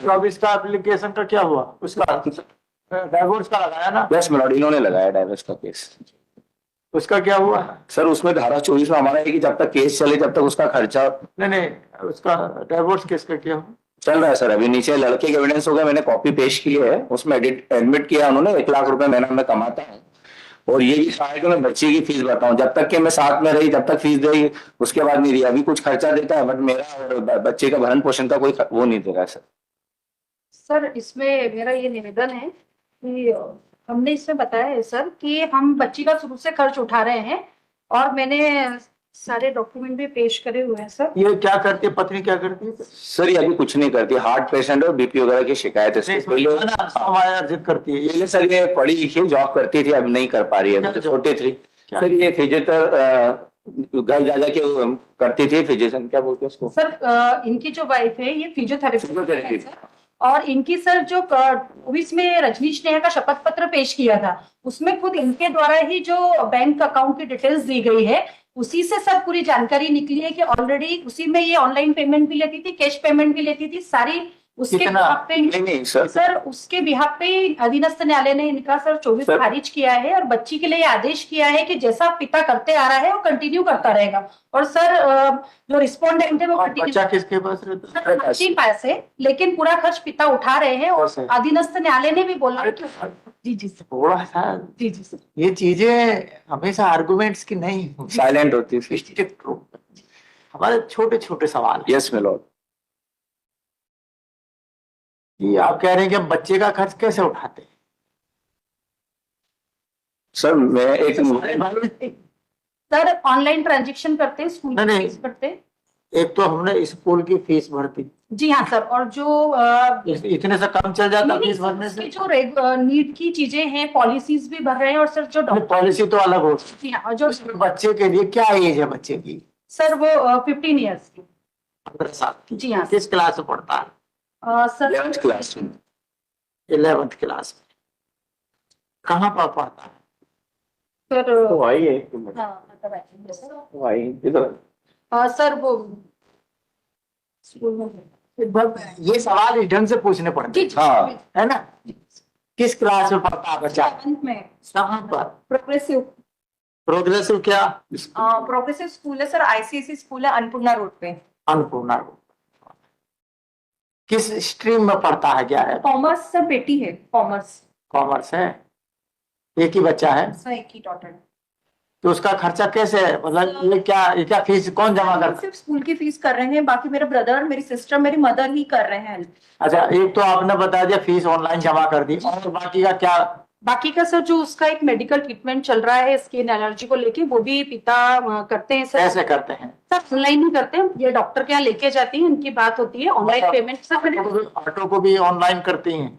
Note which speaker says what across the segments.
Speaker 1: 2024 का एप्लीकेशन का क्या हुआ? उसका डाइवोर्स का लगाया ना?
Speaker 2: यस मिलॉर्ड, इन्होंने लगाया डाइवोर्स का केस।
Speaker 1: उसका क्या हुआ?
Speaker 2: सर उसमें धारा 24 में हमारा है कि जब तक केस चले तब तक उसका खर्चा।
Speaker 1: नहीं, उसका डाइवोर्स केस का क्या हुआ?
Speaker 2: चल रहा है सर, अभी नीचे लड़के के एविडेंस हो गए, मैंने कॉपी पेश की है, उसमें एडमिट किया उन्होंने 1 लाख रुपए महीना में कमाता है, और ये भी कहा है कि मैं बच्चे की फीस बताऊं, जब तक कि मैं साथ में रही तब तक फीस देगी, उसके बाद नहीं दी। अभी कुछ खर्चा देता है बट मेरा और बच्चे का भरण पोषण का कोई वो नहीं दे रहा है सर।
Speaker 3: सर इसमें मेरा ये निवेदन है कि हमने इसमें बताया है सर कि हम बच्ची का शुरू से खर्च उठा रहे हैं, और मैंने सारे डॉक्यूमेंट भी पेश करे हुए हैं सर।
Speaker 1: ये क्या करती है पत्नी, क्या करती है?
Speaker 2: सर ये अभी कुछ नहीं करती, हार्ट पेशेंट और बीपी वगैरह की शिकायत है
Speaker 1: अर्जित करती है
Speaker 2: ये। सर ये पढ़ी लिखी जॉब करती थी, अब नहीं कर पा रही है, 43। सर ये फिजियोथेरेपी घर जा के करती थी, फिजिशियन क्या बोलते हैं उसको
Speaker 3: सर। इनकी जो वाइफ है ये फिजियोथेरेपी है, और इनकी सर जो इसमें रजनीश नेहा का शपथ पत्र पेश किया था, उसमें खुद इनके द्वारा ही जो बैंक अकाउंट की डिटेल्स दी गई है, उसी से सब पूरी जानकारी निकली है कि ऑलरेडी उसी में ये ऑनलाइन पेमेंट भी लेती थी, कैश पेमेंट भी लेती थी, सारी उसके बिहाफ पे।
Speaker 2: नहीं
Speaker 3: सर उसके बिहाफ पे अधीनस्थ न्यायालय ने इनका सर 24 खारिज किया है, और बच्ची के लिए आदेश किया है कि जैसा पिता करते आ रहा है वो कंटिन्यू करता रहेगा। और सर जो रिस्पोंडेंट है वो
Speaker 1: बच्चा किसके पास रहता है?
Speaker 3: बच्ची पास है, लेकिन पूरा खर्च पिता उठा रहे हैं, और अधीनस्थ न्यायालय ने भी बोला कि जी सर
Speaker 1: थोड़ा सा
Speaker 3: जी सर,
Speaker 1: ये चीजें हमेशा आर्गुमेंट्स की नहीं,
Speaker 2: साइलेंट होती है
Speaker 1: हमारे छोटे छोटे सवाल।
Speaker 2: Yes my lord.
Speaker 1: ये आप कह रहे हैं कि हम बच्चे का खर्च कैसे उठाते हैं?
Speaker 2: सर मैं एक
Speaker 3: सर ऑनलाइन ट्रांजेक्शन करते हैं, स्कूल की फीस भरते हैं।
Speaker 1: एक तो हमने स्कूल की फीस भरती।
Speaker 3: जी हाँ सर, और जो
Speaker 1: इतने से कम चल जाता फीस भरने से?
Speaker 3: जो नीट की चीजें हैं, पॉलिसीज भी भर रहे हैं, और सर जो
Speaker 1: पॉलिसी तो अलग हो।
Speaker 3: जी हाँ, और जो
Speaker 1: बच्चे के लिए क्या एज है बच्चे की?
Speaker 3: सर वो 15 ईयर्स की,
Speaker 1: 15 साल की।
Speaker 3: जी हाँ।
Speaker 1: किस क्लास में पढ़ता है?
Speaker 3: सर
Speaker 2: 11th क्लास में।
Speaker 1: 11th क्लास में। कहाँ पर पढ़ता है?
Speaker 3: सर
Speaker 2: तो आई है
Speaker 3: सर वो स्कूल में।
Speaker 1: ये सवाल इस ढंग से पूछने पड़ते हैं,
Speaker 2: हाँ
Speaker 1: है ना? किस क्लास में पढ़ता है बच्चा?
Speaker 3: 7th में।
Speaker 1: कहाँ पर?
Speaker 3: प्रोग्रेसिव
Speaker 1: क्या?
Speaker 3: प्रोग्रेसिव स्कूल है सर, आईसीएसई स्कूल है, अन्नपूर्णा रोड पे।
Speaker 1: अन्नपूर्णा रोड। किस स्ट्रीम में पढ़ता है, क्या है?
Speaker 3: कॉमर्स सर, बेटी है कॉमर्स।
Speaker 1: कॉमर्स है। एक ही बच्चा है?
Speaker 3: सर एक ही डॉटर।
Speaker 1: तो उसका खर्चा कैसे है, मतलब ये क्या फीस कौन जमा करता है?
Speaker 3: सिर्फ स्कूल की फीस कर रहे हैं, बाकी मेरे ब्रदर, मेरी सिस्टर, मेरी मदर ही कर रहे हैं।
Speaker 1: अच्छा, एक तो आपने बता दिया फीस ऑनलाइन जमा कर दी, और बाकी का क्या?
Speaker 3: बाकी का सर जो उसका एक मेडिकल ट्रीटमेंट चल रहा है स्किन एलर्जी को लेके, वो भी पिता करते हैं सर।
Speaker 1: कैसे करते हैं?
Speaker 3: सर ऑनलाइन ही करते हैं, ये डॉक्टर के यहाँ लेके जाती है, उनकी बात होती है, ऑनलाइन पेमेंट सर।
Speaker 1: ऑटो को भी ऑनलाइन करती हैं?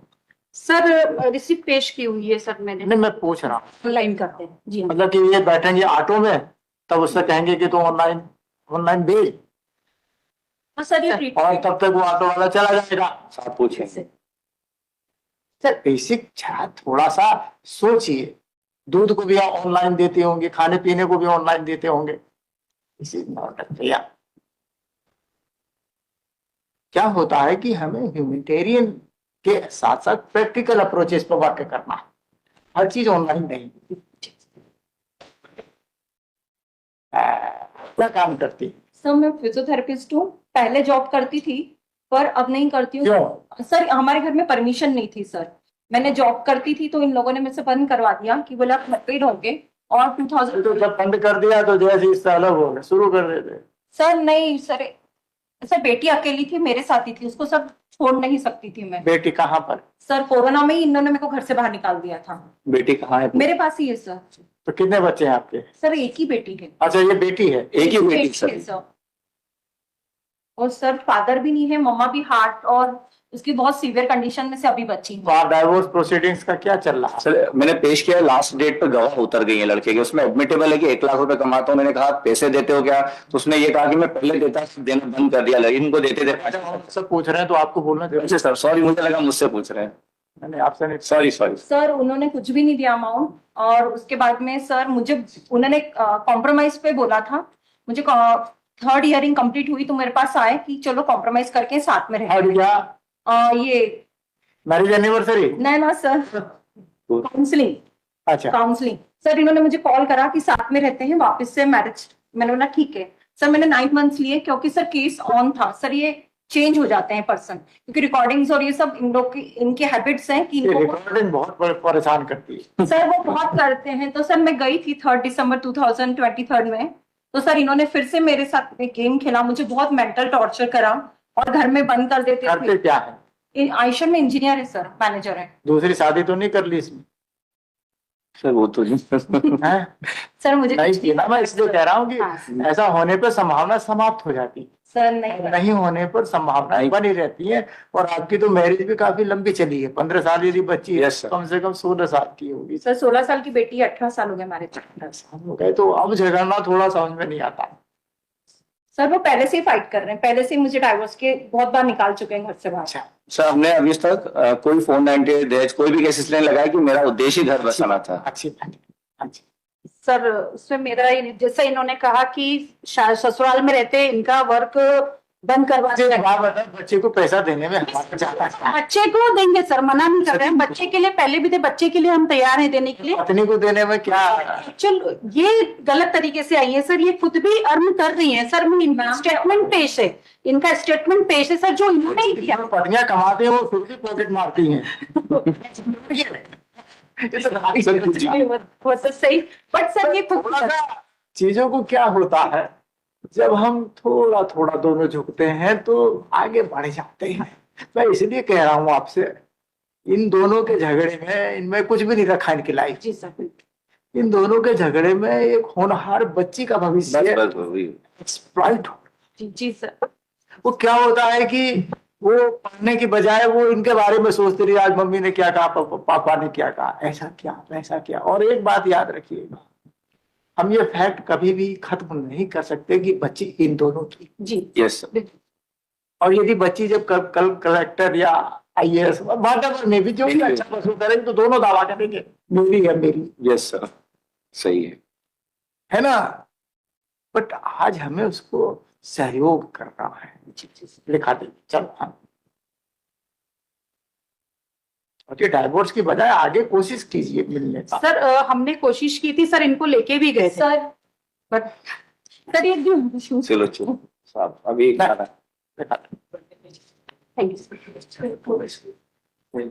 Speaker 3: सर रिसिप्ट पेश की हुई है सर मैंने।
Speaker 1: नहीं, मैं पूछ रहा हूँ
Speaker 3: ऑनलाइन करते हैं जी।
Speaker 1: मतलब कि ये बैठेंगे ऑटो में, तब उससे कहेंगे कि तू ऑनलाइन भेज,
Speaker 3: सर ये
Speaker 1: और तब तक वो ऑटो वाला चला जाएगा।
Speaker 2: साथ पूछेंगे
Speaker 1: सर बेसिक थोड़ा सा सोचिए, दूध को भी ऑनलाइन देते होंगे, खाने पीने को भी ऑनलाइन देते होंगे, इसी भैया क्या होता है कि हमें ह्यूमैनिटेरियन के साथ साथ प्रैक्टिकल अप्रोचेस पर वर्क करना है, हर चीज ऑनलाइन नहीं। क्या काम करती है?
Speaker 3: सर मैं फिजियोथेरेपिस्ट हूँ, पहले जॉब करती थी पर अब नहीं करती हूँ सर। हमारे घर में परमिशन नहीं थी सर, मैंने जॉब करती थी तो इन लोगों ने मुझसे बंद करवा दिया कि बोले आप मैरिड होंगे, और 2000
Speaker 1: तो जब बंद कर दिया तो जैसे इससे अलग हो गए, शुरू कर देते।
Speaker 3: सर नहीं सर, सर बेटी अकेली थी, मेरे साथ ही थी, उसको सब छोड़ नहीं सकती थी मैं।
Speaker 1: बेटी कहाँ पर?
Speaker 3: सर कोरोना में ही इन्होंने मेरे को घर से बाहर निकाल दिया था।
Speaker 2: बेटी कहाँ है?
Speaker 3: मेरे पास ही है सर।
Speaker 1: तो कितने बच्चे हैं आपके?
Speaker 3: सर एक ही बेटी है।
Speaker 1: अच्छा, ये बेटी है?
Speaker 2: एक ही बेटी सर।
Speaker 3: और सर फादर भी नहीं है, मम्मा भी हार्ट और उसकी बहुत सीवियर कंडीशन में से अभी बची
Speaker 1: है। डाइवोर्स प्रोसीडिंग्स का क्या चल रहा है?
Speaker 2: सर मैंने पेश किया, लास्ट डेट पर गवाह उतर गई है लड़के की, उसमें एडमिटेबल है कि 1 लाख रुपए कमाता हूँ। मैंने कहा पैसे देते हो क्या, तो उसने ये कहा कि मैं पहले देता, देना बंद कर दिया, इनको देते थे।
Speaker 1: सब पूछ रहे हैं तो आपको बोलना चाहिए।
Speaker 2: सर सॉरी, मुझे लगा मुझसे पूछ रहे हैं।
Speaker 1: नहीं, आपसे नहीं।
Speaker 2: सॉरी
Speaker 3: सर, उन्होंने कुछ भी नहीं दिया अमाउंट, और उसके बाद में सर मुझे उन्होंने कॉम्प्रोमाइज पे बोला था। मुझे 3rd हियरिंग कंप्लीट हुई तो मेरे पास आए कि चलो कॉम्प्रोमाइज करके साथ में रहे। ये
Speaker 1: मैरिज एनिवर्सरी?
Speaker 3: ना सर, काउंसलिंग।
Speaker 1: अच्छा,
Speaker 3: काउंसलिंग सर, इन्होंने मुझे कॉल करा कि साथ में रहते हैं, वापस से मैरिज। मैंने बोला ठीक है सर। मैंने 9 मंथ्स लिए क्योंकि सर केस ऑन था सर। ये चेंज हो जाते हैं पर्सन, क्योंकि रिकॉर्डिंग्स और ये सब इन लोग की इनके हैबिट्स हैं कि
Speaker 1: ये
Speaker 3: इनको
Speaker 1: रिकॉर्डिंग बहुत परेशान करती है।
Speaker 3: सर वो बहुत करते हैं। तो सर मैं गई थी 3 दिसंबर 2023 में। तो सर इन्होंने फिर से मेरे साथ में गेम खेला, मुझे बहुत मेंटल टॉर्चर करा और घर में बंद कर देते
Speaker 1: करते
Speaker 3: थे।
Speaker 1: क्या है?
Speaker 3: आयशर में इंजीनियर है सर, मैनेजर है।
Speaker 1: दूसरी शादी तो नहीं कर ली इसमें?
Speaker 2: सर वो तो नहीं
Speaker 1: हैं?
Speaker 3: सर मुझे
Speaker 1: नहीं की ना, मैं इसलिए कह रहा हूँ कि
Speaker 3: हाँ,
Speaker 1: ऐसा होने पर संभावना समाप्त हो जाती है,
Speaker 3: सर नहीं
Speaker 1: नहीं होने पर संभावनाएं बनी रहती है। और आपकी तो मैरिज भी काफी लंबी चली है, 15 साल यदि बच्ची है,
Speaker 2: Yes, sir.
Speaker 1: कम से कम 16 साल की होगी।
Speaker 3: सर 16 साल की बेटी, 18 साल हो गए मैरिज।
Speaker 1: 18 साल हो गए, तो अब झगड़ना थोड़ा समझ में नहीं आता।
Speaker 3: सर वो पहले से ही फाइट कर रहे हैं, पहले से ही मुझे डाइवोर्स के बहुत बार निकाल चुके हैं घर से बाहर।
Speaker 1: अच्छा,
Speaker 2: सर हमने अभी तक कोई 498 दहेज कोई भी केसेस नहीं लगाया कि मेरा उद्देश्य ही घर बसाना था।
Speaker 1: अच्छी बात है, अच्छी।
Speaker 3: सर उसमें मेरा जैसे इन्होंने कहा कि ससुराल में रहते इनका वर्क बंद करवा
Speaker 1: मुझे
Speaker 3: दिया।
Speaker 1: एक बात बताओ, बच्चे को पैसा देने में हमारा चाहता है?
Speaker 3: बच्चे को देंगे सर, मना नहीं कर रहे हैं। बच्चे के लिए पहले भी थे, बच्चे के लिए हम तैयार हैं देने के लिए।
Speaker 1: पत्नी को देने में क्या?
Speaker 3: चलो ये गलत तरीके से आई है सर, ये खुद भी अर्न कर रही है सर। स्टेटमेंट पेश है, इनका स्टेटमेंट पेश है सर, जो इन्होंने ही किया।
Speaker 1: पत्नियां कमाते हैं वो फिर भी पॉकेट मारती हैं। ये तो हमारी गलती है।
Speaker 3: वो तो सही, बट सर ये खुद
Speaker 1: थोड़ा सा चीजों को क्या होता है, जब हम थोड़ा थोड़ा दोनों झुकते हैं तो आगे बढ़ जाते हैं। मैं इसलिए कह रहा हूँ आपसे, इन दोनों के झगड़े में इनमें कुछ भी नहीं रखा इनकी लाइफ।
Speaker 3: जी सर,
Speaker 1: इन दोनों के झगड़े में एक होनहार बच्ची का भविष्य
Speaker 2: बस वही।
Speaker 1: एक्सप्लॉइट हो।
Speaker 3: जी सर।
Speaker 1: वो क्या होता है कि वो पढ़ने की बजाय वो इनके बारे में सोचते रही, आज मम्मी ने क्या कहा, पापा ने क्या कहा, ऐसा क्या वैसा क्या। और एक बात याद रखिएगा, हम ये फैक्ट कभी भी खत्म नहीं कर सकते कि बच्ची इन दोनों की।
Speaker 3: जी
Speaker 2: यस सर।
Speaker 1: और यदि बच्ची जब कल कलेक्टर या IAS में भी जो भी अच्छा परस्यू करेंगे तो दोनों दावा करेंगे मेरी है मेरी,
Speaker 2: यस सर, सही है
Speaker 1: ना। बट आज हमें उसको सहयोग करना है। लिखा दे चलो। हाँ, और ये डाइवोर्स की बजाय आगे कोशिश कीजिए मिलने का।
Speaker 3: सर हमने कोशिश की थी सर, इनको लेके भी गए थे सर, बट सर ये
Speaker 2: चलो चलो साहब अभी
Speaker 1: लिखा दे।
Speaker 3: Thank you.